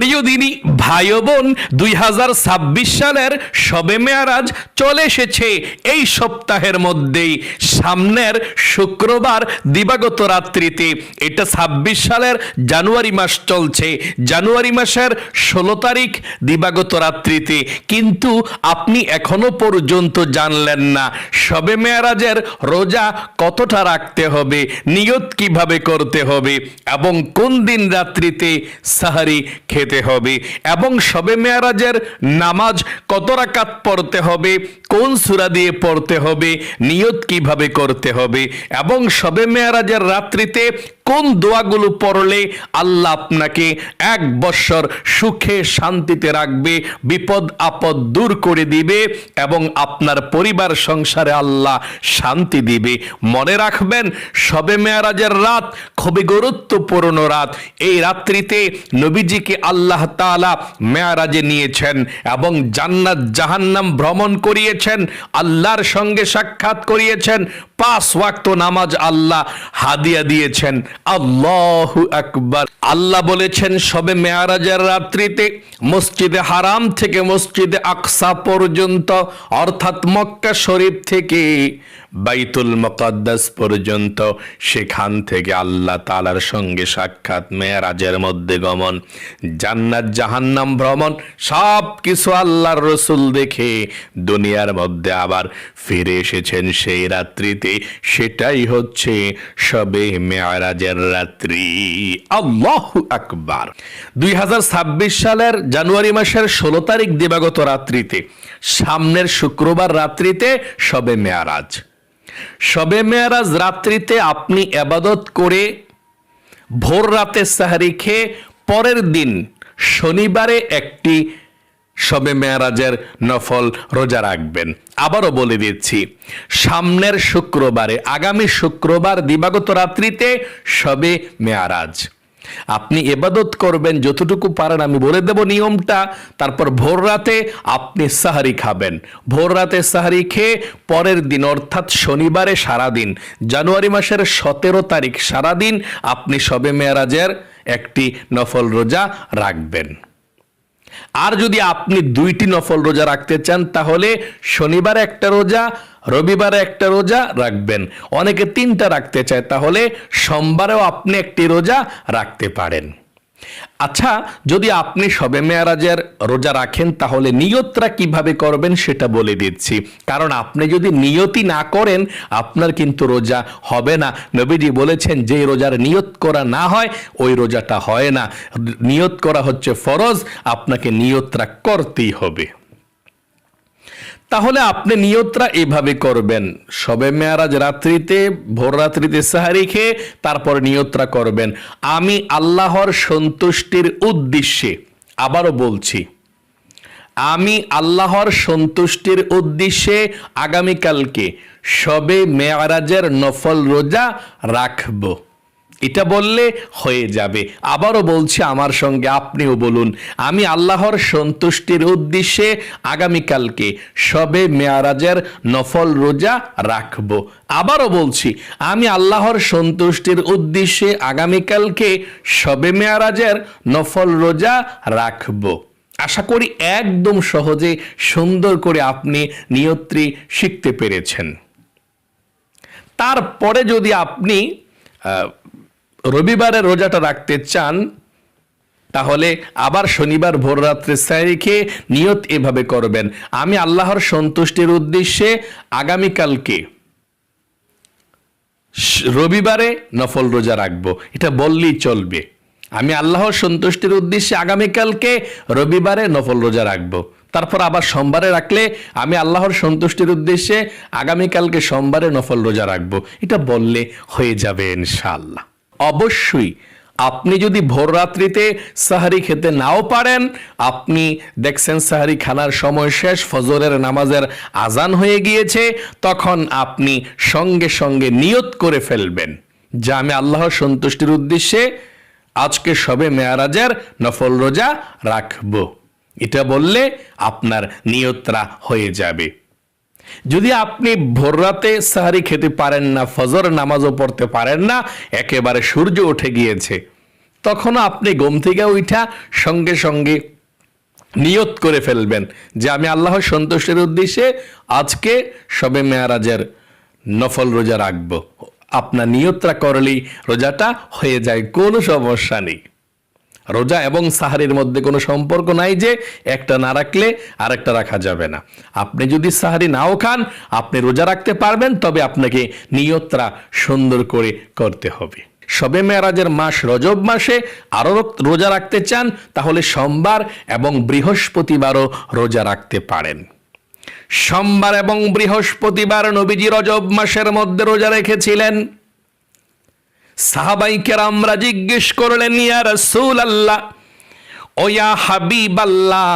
প্রিয় দিনী ভাই ও বোন, 2026 সালের শবে মেয়ারাজ চলে এসেছে এই সপ্তাহের মধ্যেই, সামনের শুক্রবার দিবাগত রাত্রিতে। এটা 26 সালের জানুয়ারি মাস চলছে, জানুয়ারি মাসের 16 তারিখ দিবাগত রাত্রিতে। কিন্তু আপনি এখনো পর্যন্ত জানলেন না শবে মেয়ারাজের রোজা কতটা রাখতে হবে, নিয়ত কিভাবে করতে হবে, এবং কোন দিন রাত্রিতে সাহারি খেতে হবে, এবং শবে মেয়ারাজের নামাজ কত রাকাত পড়তে হবে, কোন সূরা দিয়ে পড়তে হবে, নিয়ত কিভাবে করতে হবে, এবং শবে মেয়ারাজের রাত্রিতে কোন দোয়াগুলো পড়লে আল্লাহ আপনাকে 1 বৎসর সুখে শান্তিতে রাখবে, বিপদ আপদ দূর করে দিবে এবং আপনার পরিবার সংসারে আল্লাহ শান্তি দিবে। মনে রাখবেন, শবে মেয়ারাজের রাত খুবই গুরুত্বপূর্ণ রাত। এই রাত্রিতে নবীজিকে আল্লাহ তাআলা মেয়ারাজে নিয়েছেন এবং জান্নাত জাহান্নাম ভ্রমণ করিয়েছেন, আল্লাহর সঙ্গে সাক্ষাৎ করিয়েছেন, 5 ওয়াক্ত নামাজ আল্লাহ হাদিয়া দিয়েছেন। আল্লাহু আকবার। আল্লাহ বলেছেন শবে মেয়ারাজের রাত্রিতে মসজিদে হারাম থেকে মসজিদে আকসা পর্যন্ত, অর্থাৎ মক্কা শরীফ থেকে বাইতুল মুকাদ্দাস পর্যন্ত, সেখান থেকে আল্লাহ তাআলার সঙ্গে সাক্ষাৎ, মেয়ারাজের মধ্যে গমন, জান্নাত জাহান্নাম ভ্রমণ, সব কিছু আল্লাহর রাসূল দেখে দুনিয়ার মধ্যে আবার ফিরে এসেছেন সেই রাত্রিতে। সেটাই হচ্ছে শবে মেয়ারাজের রাত্রি। আল্লাহু আকবার। 2026 সালের জানুয়ারি মাসের 16 তারিখ দিবাগত রাত্রিতে, সামনের শুক্রবার রাত্রিতে শবে মেয়ারাজ। শবে মেয়ারাজ রাত্রিতে আপনি ইবাদত করে ভোর রাতে সাহরি খেয়ে পরের দিন শনিবারে একটি শবে মেয়ারাজের নফল রোজা রাখবেন। আবারও বলে দিচ্ছি, সামনের শুক্রবারে, আগামী শুক্রবার দিবাগত রাত্রিতে শবে মেয়ারাজ। আপনি ইবাদত করবেন যতটুকু পারেন, আমি বলে দেব নিয়মটা। তারপর ভোর রাতে আপনি সাহারি খাবেন। ভোর রাতে সাহারি খেয়ে পরের দিন অর্থাৎ শনিবারে সারাদিন, জানুয়ারি মাসের 17 তারিখ সারাদিন আপনি শবে মেয়ারাজের একটি নফল রোজা রাখবেন। আর যদি আপনি 2টি নফল রোজা রাখতে চান, তাহলে শনিবারে একটা রোজা, রবিবারে একটা রোজা রাখবেন। অনেকে 3টা রাখতে চায়, তাহলে সোমবারেও আপনি একটি রোজা রাখতে পারেন। আচ্ছা, যদি আপনি শবে মেয়ারাজের রোজা রাখেন, তাহলে নিয়তটা কিভাবে করবেন সেটা বলে দিচ্ছি। কারণ আপনি যদি নিয়তি না করেন, আপনার কিন্তু রোজা হবে না। নবীজি বলেছেন, যে রোজার নিয়ত করা না হয় ওই রোজাটা হয় না। নিয়ত করা হচ্ছে ফরজ, আপনাকে নিয়তটা করতেই হবে। তাহলে আপনি নিয়তটা এভাবে করবেন, শবে মেয়ারাজ রাত্রিতে, ভোর রাত্রিতে সাহারি খেয়ে তারপর নিয়তটা করবেন, আমি আল্লাহর সন্তুষ্টির উদ্দেশ্যে, আবারও বলছি, আমি আল্লাহর সন্তুষ্টির উদ্দেশ্যে আগামীকালকে শবে মেয়ারাজের নফল রোজা রাখব। এটা বললে হয়ে যাবে। আবারও বলছি, আমার সঙ্গে আপনিও বলুন, আমি আল্লাহর সন্তুষ্টির উদ্দেশ্যে আগামীকালকে শবে মেয়ারাজের নফল রোজা রাখব। আবারও বলছি, আমি আল্লাহর সন্তুষ্টির উদ্দেশ্যে আগামীকালকে শবে মেয়ারাজের নফল রোজা রাখব। আশা করি একদম সহজে সুন্দর করে আপনি নিয়তটি শিখতে পেরেছেন। তারপরে যদি আপনি রবিবারের রোজাটা রাখতে চান, তাহলে আবার শনিবার ভোর রাত্রে সাহরি খেয়ে নিয়ত এভাবে করবেন, আমি আল্লাহর সন্তুষ্টির উদ্দেশ্যে আগামীকালকে রবিবারে নফল রোজা রাখবো। এটা বললেই চলবে, আমি আল্লাহর সন্তুষ্টির উদ্দেশ্যে আগামীকালকে রবিবারে নফল রোজা রাখবো। তারপর আবার সোমবারে রাখলে, আমি আল্লাহর সন্তুষ্টির উদ্দেশ্যে আগামীকালকে সোমবারে নফল রোজা রাখবো। এটা বললে হয়ে যাবে ইনশাআল্লাহ। অবশ্যই আপনি যদি ভোর রাত্রিতে সাহারি খেতে নাও পারেন, আপনি দেখছেন সাহারি খানার সময় শেষ, ফজরের নামাজের আজান হয়ে গিয়েছে, তখন আপনি সঙ্গে সঙ্গে নিয়ত করে ফেলবেন যে আমি আল্লাহর সন্তুষ্টির উদ্দেশ্যে আজকে শবে মেয়ারাজের নফল রোজা রাখব। এটা বললে আপনার নিয়তরা হয়ে যাবে। যদি আপনি ভোর রাতে সাহারি খেতে পারেন না, ফজর নামাজও পড়তে পারেন না, একেবারে সূর্য উঠে গিয়েছে, তখনও আপনি ঘুম থেকে উঠা সঙ্গে সঙ্গে নিয়ত করে ফেলবেন যে আমি আল্লাহর সন্তুষ্টির উদ্দেশ্যে আজকে শবে মেয়ারাজের নফল রোজা রাখবো। আপনার নিয়তটা করলেই রোজাটা হয়ে যায়, কোনো সমস্যা নেই। রোজা এবং সাহারির মধ্যে কোনো সম্পর্ক নাই যে একটা না রাখলে আরেকটা রাখা যাবে না। আপনি যদি সাহারি নাও খান, আপনি রোজা রাখতে পারবেন, তবে আপনাকে নিয়তটা সুন্দর করে করতে হবে। শবে মেয়ারাজের মাস রজব মাসে আরো রোজা রাখতে চান, তাহলে সোমবার এবং বৃহস্পতিবারও রোজা রাখতে পারেন। সোমবার এবং বৃহস্পতিবার নবীজি রজব মাসের মধ্যে রোজা রেখেছিলেন। সাহাবাই কেরামরা জিজ্ঞেস করলেন, ইয়া রাসূলুল্লাহ, ও ইয়া হাবিবাল্লাহ,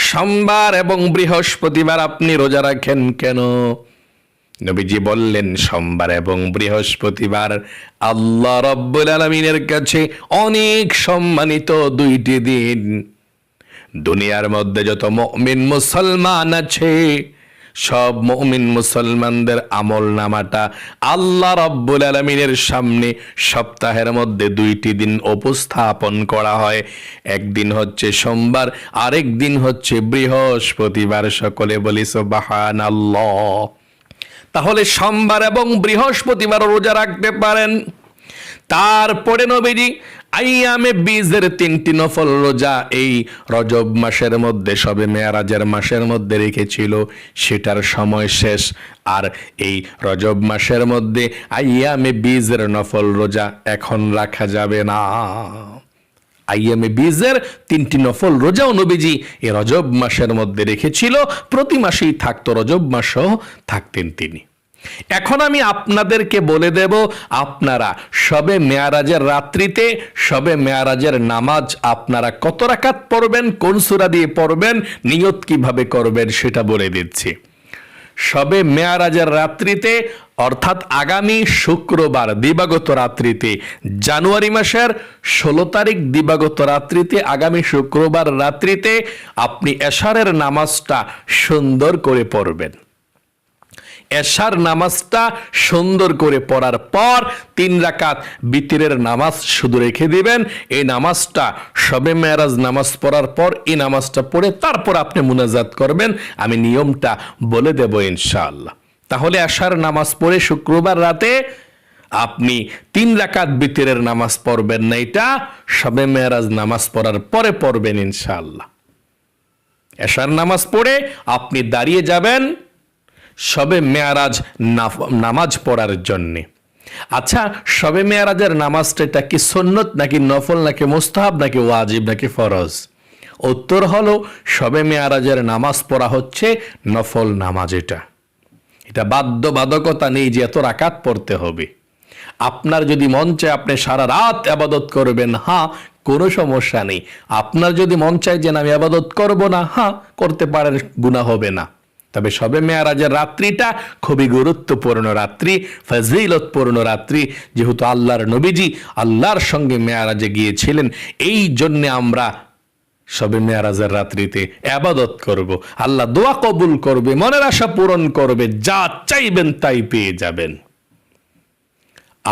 সোমবার এবং বৃহস্পতিবার আপনি রোজা রাখেন কেন? নবীজি বললেন, সোমবার এবং বৃহস্পতিবার আল্লাহ রাব্বুল আলামিনের কাছে অনেক সম্মানিত দুইটি দিন। দুনিয়ার মধ্যে যত মুমিন মুসলমান আছে, সব মুমিন মুসলমানদের আমল নামাটা আল্লাহ রাব্বুল আলামিনের সামনে সপ্তাহের মধ্যে দুইটি দিন উপস্থাপন করা হয়। একদিন হচ্ছে সোমবার, আরেক দিন হচ্ছে বৃহস্পতিবার। সকলে বলি সুবহানাল্লাহ। তাহলে সোমবার এবং বৃহস্পতিবার রোজা রাখতে পারেন। তারপরে নবীজি আইয়ামে বীজের 3টি নফল রোজা এই রজব মাসের মধ্যে, শবে মেয়ারাজের মাসের মধ্যে রেখেছিল, সেটার সময় শেষ। আর এই রজব মাসের মধ্যে আইয়ামে বীজের নফল রোজা এখন রাখা যাবে না। আইয়ামে বীজের 3টি নফল রোজাও নবীজি এই রজব মাসের মধ্যে রেখেছিল। প্রতি মাসেই থাকতো, রজব মাসও থাকতেন তিনি। এখন আমি আপনাদেরকে বলে দেব, আপনারা শবে মেয়ারাজের রাত্রিতে শবে মেয়ারাজের নামাজ আপনারা কত রাকাত পড়বেন, কোন সূরা দিয়ে পড়বেন, নিয়ত কিভাবে করবেন সেটা বলে দিচ্ছি। শবে মেয়ারাজের রাত্রিতে, অর্থাৎ আগামী শুক্রবার দিবাগত রাত্রিতে, জানুয়ারি মাসের 16 তারিখ দিবাগত রাত্রিতে, আগামী শুক্রবার রাত্রিতে আপনি এশারের নামাজটা সুন্দর করে পড়বেন। এশার নামাজটা সুন্দর করে পড়ার পর 3 রাকাত বিতরের নামাজ শুধু রেখে দিবেন। এই নামাজটা শবে মেয়ারাজ নামাজ পড়ার পর এই নামাজটা পড়ে তারপর আপনি মুনাজাত করবেন। আমি নিয়মটা বলে দেব ইনশাআল্লাহ। তাহলে এশার নামাজ পড়ে শুক্রবার রাতে আপনি 3 রাকাত বিতরের নামাজ পড়বেন না, এটা শবে মেয়ারাজ নামাজ পড়ার পরে পড়বেন ইনশাআল্লাহ। এশার নামাজ পড়ে আপনি দাঁড়িয়ে যাবেন শবে মেয়ারাজ নামাজ পড়ার জন্যে। আচ্ছা, শবে মেয়ারাজের নামাজটা এটা কি সুন্নত নাকি নফল নাকি মুস্তাহাব নাকি ওয়াজিব নাকি ফরজ? উত্তর হলো শবে মেয়ারাজের নামাজ পড়া হচ্ছে নফল নামাজ। এটা বাধ্যবাধকতা নেই যে এত রাকাত পড়তে হবে। আপনার যদি মন চায় আপনি সারা রাত ইবাদত করবেন, হ্যাঁ, কোনো সমস্যা নেই। আপনার যদি মন চায় যে আমি ইবাদত করব না, হ্যাঁ, করতে পারেন, গুনাহ হবে না। তবে শবে মেয়ারাজের রাত্রিটা খুবই গুরুত্বপূর্ণ রাত্রি, ফজিলতপূর্ণ রাত্রি। যেহেতু আল্লাহর নবীজি আল্লাহর সঙ্গে মেয়ারাজে গিয়েছিলেন, এই জন্যে আমরা শবে মেয়ারাজের রাত্রিতে ইবাদত করব। আল্লাহ দোয়া কবুল করবে, মনের আশা পূরণ করবে, যা চাইবেন তাই পেয়ে যাবেন।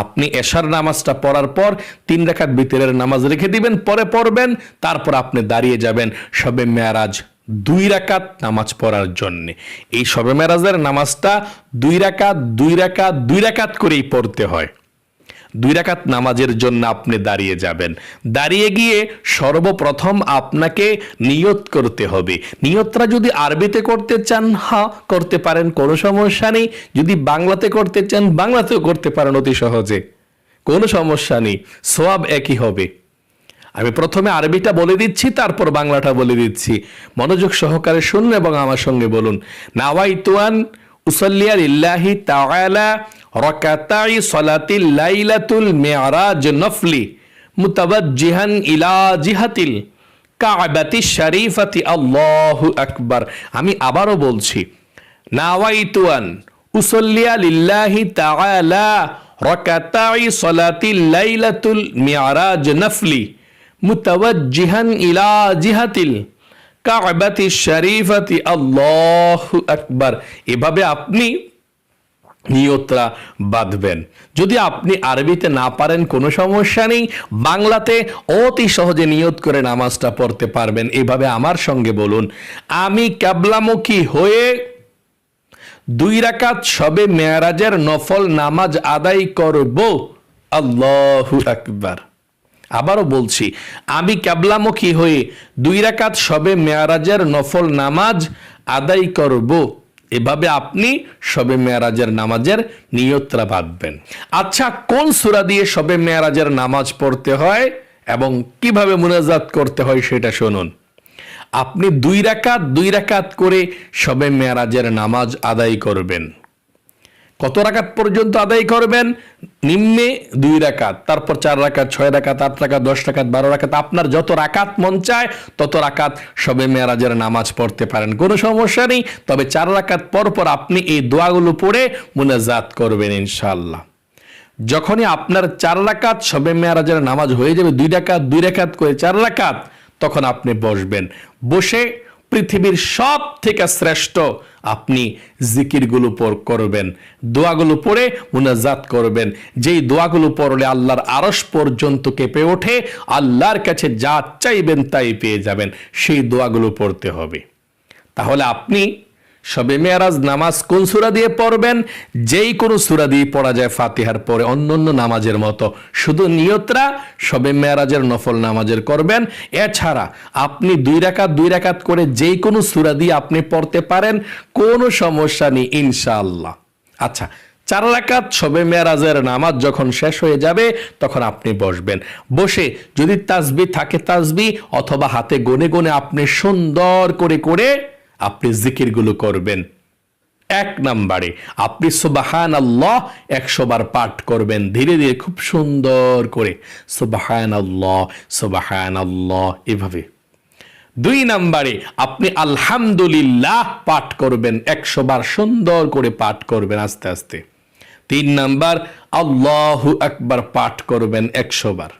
আপনি এশার নামাজটা পড়ার পর 3 রাকাত বিতরের নামাজ রেখে দিবেন, পরে পড়বেন। তারপর আপনি দাঁড়িয়ে যাবেন শবে মেয়ারাজ 2 রাকাত নামাজ পড়ার জন্য। এই শবে মেয়ারাজের নামাজটা 2 রাকাত 2 রাকাত 2 রাকাত করেই পড়তে হয়। 2 রাকাত নামাজের জন্য আপনি দাঁড়িয়ে যাবেন। দাঁড়িয়ে গিয়ে সর্বপ্রথম আপনাকে নিয়ত করতে হবে। নিয়তটা যদি আরবিতে করতে চান, হ্যাঁ, করতে পারেন, কোনো সমস্যা নেই। যদি বাংলাতে করতে চান, বাংলাতেও করতে পারেন অতি সহজে, কোনো সমস্যা নেই, সওয়াব একই হবে। আমি প্রথমে আরবিটা বলে দিচ্ছি, তারপর বাংলাটা বলে দিচ্ছি। মনোযোগ সহকারে শুনুন এবং আমার সঙ্গে বলুন। নাওয়াইতু আন উসাল্লিয়া লিল্লাহি তাআলা রাকাতাই সালাতিল লাইলাতুল মি'রাজ নফলি মুতাওয়াজ্জিহান ইলা জিহাতিল কাবাতি শরীফাতি। আল্লাহু আকবার। আমি আবারও বলছি, নাওয়াইতু আন উসাল্লিয়া লিল্লাহি তাআলা রাকাতাই সালাতিল লাইলাতুল মি'রাজ নফলি মুতাওয়াজ্জিহান ইলা জিহাতিল কাবাতি শরীফাতি। আল্লাহু আকবার। এভাবে আপনি নিয়তরা বাঁধবেন। যদি আপনি আরবিতে না পারেন কোনো সমস্যা নেই, বাংলাতে অতি সহজে নিয়ত করে নামাজটা পড়তে পারবেন। এভাবে আমার সঙ্গে বলুন, আমি কিবলামুখী হয়ে 2 রাকাত শবে মেরাজের নফল নামাজ আদায় করব। আল্লাহু আকবার। আবারও বলছি, আমি কিবলামুখী হয়ে 2 রাকাত শবে মেরাজের নফল নামাজ আদায় করব। এভাবে আপনি শবে মেরাজের নামাজের নিয়তটা বাঁধবেন। আচ্ছা, কোন সূরা দিয়ে শবে মেরাজের নামাজ পড়তে হয় এবং কিভাবে মুনাজাত করতে হয় সেটা শুনুন। আপনি 2 রাকাত করে শবে মেরাজের নামাজ আদায় করবেন। কত রাকাত পর্যন্ত আদায় করবেন? নিম্নে 2 রাকাত, তারপর 4 রাকাত, 6 রাকাত, 8 রাকাত, 10 রাকাত, 12 রাকাত, আপনার যত রাকাত মন চায় তত রাকাত শবে মেরাজের নামাজ পড়তে পারেন, কোনো সমস্যা নেই। তবে 4 রাকাত পর পর আপনি এই দোয়াগুলো পড়ে মুনাজাত করবেন ইনশাআল্লাহ। যখনই আপনার 4 রাকাত শবে মেরাজের নামাজ হয়ে যাবে, 2 রাকাত করে 4 রাকাত, তখন আপনি বসবেন। বসে পৃথিবীর সব থেকে শ্রেষ্ঠ আপনি জিকিরগুলো করবেন, দোয়াগুলো পড়ে মুনাজাত করবেন। যেই দোয়াগুলো পড়লে আল্লাহর আরশ পর্যন্ত কেঁপে ওঠে, আল্লাহর কাছে যা চাইবেন তাই পেয়ে যাবেন, সেই দোয়াগুলো পড়তে হবে। তাহলে আপনি শবে মেরাজ নামাজ কোন সূরা দিয়ে পড়বেন? যেই কোনো সূরা দিয়ে পড়া যায় ফাতিহার পরে, অন্যান্য নামাজের মতো। শুধু নিয়তরা শবে মেরাজের নফল নামাজের করবেন। এছাড়া আপনি 2 রাকাত করে যেই কোনো সূরা দিয়ে আপনি পড়তে পারেন, কোনো সমস্যা নেই ইনশাআল্লাহ। আচ্ছা, 4 রাকাত শবে মেরাজের নামাজ যখন শেষ হয়ে যাবে তখন আপনি বসবেন। বসে যদি তাসবিহ থাকে তাসবিহ, অথবা হাতে গনে গনে আপনি সুন্দর করে করে আপনি জিকিরগুলো করবেন। 1 নম্বরে আপনি সুবহানাল্লাহ 100 বার পাঠ করবেন, ধীরে ধীরে খুব সুন্দর করে সুবহানাল্লাহ সুবহানাল্লাহ এভাবে। 2 নম্বরে আপনি আলহামদুলিল্লাহ পাঠ করবেন, 100 বার সুন্দর করে পাঠ করবেন আস্তে আস্তে। 3 নম্বর আল্লাহু আকবার পাঠ করবেন 100 বার।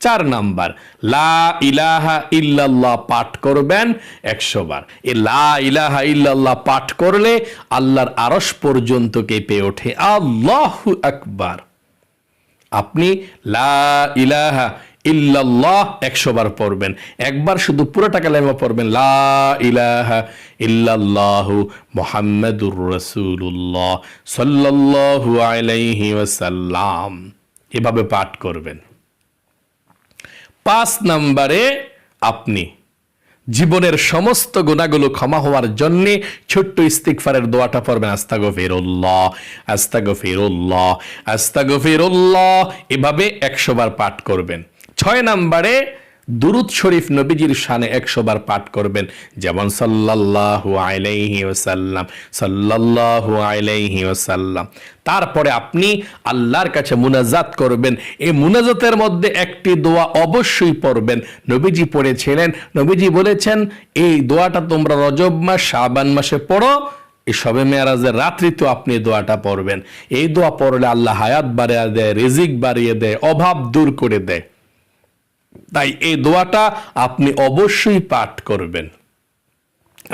4 নাম্বার লা ইলাহা ইল্লাল্লাহ পাঠ করবেন 100 বার। এই লা ইলাহা ইল্লাল্লাহ পাঠ করলে আল্লাহর আরশ পর্যন্ত কেঁপে ওঠে। আল্লাহু আকবার। আপনি লা ইলাহা ইল্লাল্লাহ 100 বার পড়বেন। একবার শুধু পুরোটা কালেমা পড়বেন, লা ইলাহা ইল্লাল্লাহু মুহাম্মাদুর রাসূলুল্লাহ সাল্লাল্লাহু আলাইহি ওয়াসাল্লাম, এভাবে পাঠ করবেন। 5 নম্বরে আপনি জীবনের সমস্ত গুনাহগুলো ক্ষমা হওয়ার জন্য ছোট্ট ইস্তিগফারের দোয়াটা পড়বেন, আস্তাগফিরুল্লাহ আস্তাগফিরুল্লাহ আস্তাগফিরুল্লাহ, এভাবে 100 বার পাঠ করবেন। 6 নম্বরে দুরূদ শরীফ নবীজির শানে 100 বার পাঠ করবেন, যেমন সাল্লাল্লাহু আলাইহি ওয়াসাল্লাম সাল্লাল্লাহু আলাইহি ওয়াসাল্লাম। তারপরে আপনি আল্লাহর কাছে মুনাজাত করবেন। এই মুনাজাতের মধ্যে একটি দোয়া অবশ্যই পড়বেন, নবীজি পড়েছিলেন। নবীজি বলেছেন এই দোয়াটা তোমরা রজব মাস শাবান মাসে পড়ো, এই শবে মেরাজের রাত্রিতে আপনি দোয়াটা পড়বেন। এই দোয়া পড়লে আল্লাহ হায়াত বাড়িয়ে দেয়, রিজিক বাড়িয়ে দেয়, অভাব দূর করে দেয়। তাই এই দোয়াটা আপনি অবশ্যই পাঠ করবেন।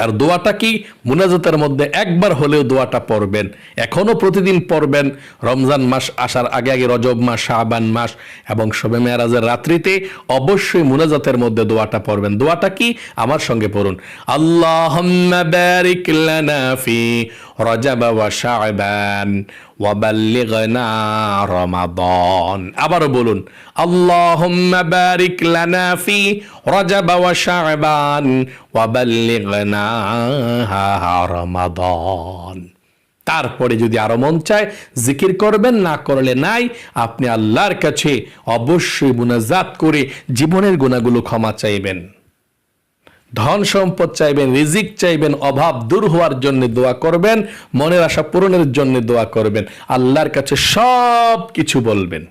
আর দোয়াটা কি? মুনাজাতের মধ্যে একবার হলেও দোয়াটা পড়বেন, এখনো প্রতিদিন পড়বেন। রমজান মাস আসার আগে আগে রজব মাস, শাবান মাস এবং শবে মেরাজের রাত্রিতে অবশ্যই মুনাজাতের মধ্যে দোয়াটা পড়বেন। দোয়াটা কি? আমার সঙ্গে পড়ুন, আল্লাহুম্মা বারিক লানা ফি রজব ওয়া শাবান ওয়া বাল্লিগনা রমাদান। আবারও বলুন, আল্লাহুম্মা বারিক লানা ফি রজব ওয়া শাবান ওয়া বাল্লিগনা রমাদান। তারপরে যদি আরো মন চায় জিকির করবেন, না করলে নাই। আপনি আল্লাহর কাছে অবশ্যই মুনাজাত করে জীবনের গুনাহগুলো ক্ষমা চাইবেন, ধন সম্পদ চাইবেন, রিজিক চাইবেন, অভাব দূর হওয়ার জন্য দোয়া করবেন, মনের আশা পূরণের জন্য দোয়া করবেন, আল্লাহর কাছে সব কিছু বলবেন।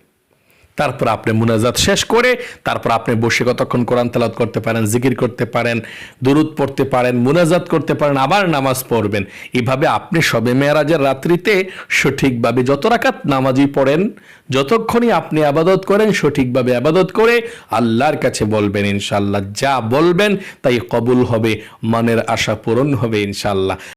তারপর আপনি মুনাজাত শেষ করে তারপর আপনি বসে কতক্ষণ কোরআন তেলাওয়াত করতে পারেন, জিকির করতে পারেন, দুরূদ পড়তে পারেন, মুনাজাত করতে পারেন, আবার নামাজ পড়বেন। এভাবে আপনি শবে মেরাজের রাত্রিতে সঠিকভাবে যত রাকাত নামাজই পড়েন, যতক্ষণই আপনি ইবাদত করেন, সঠিকভাবে ইবাদত করে আল্লাহর কাছে বলবেন, ইনশাআল্লাহ যা বলবেন তাই কবুল হবে, মনের আশা পূরণ হবে ইনশাআল্লাহ।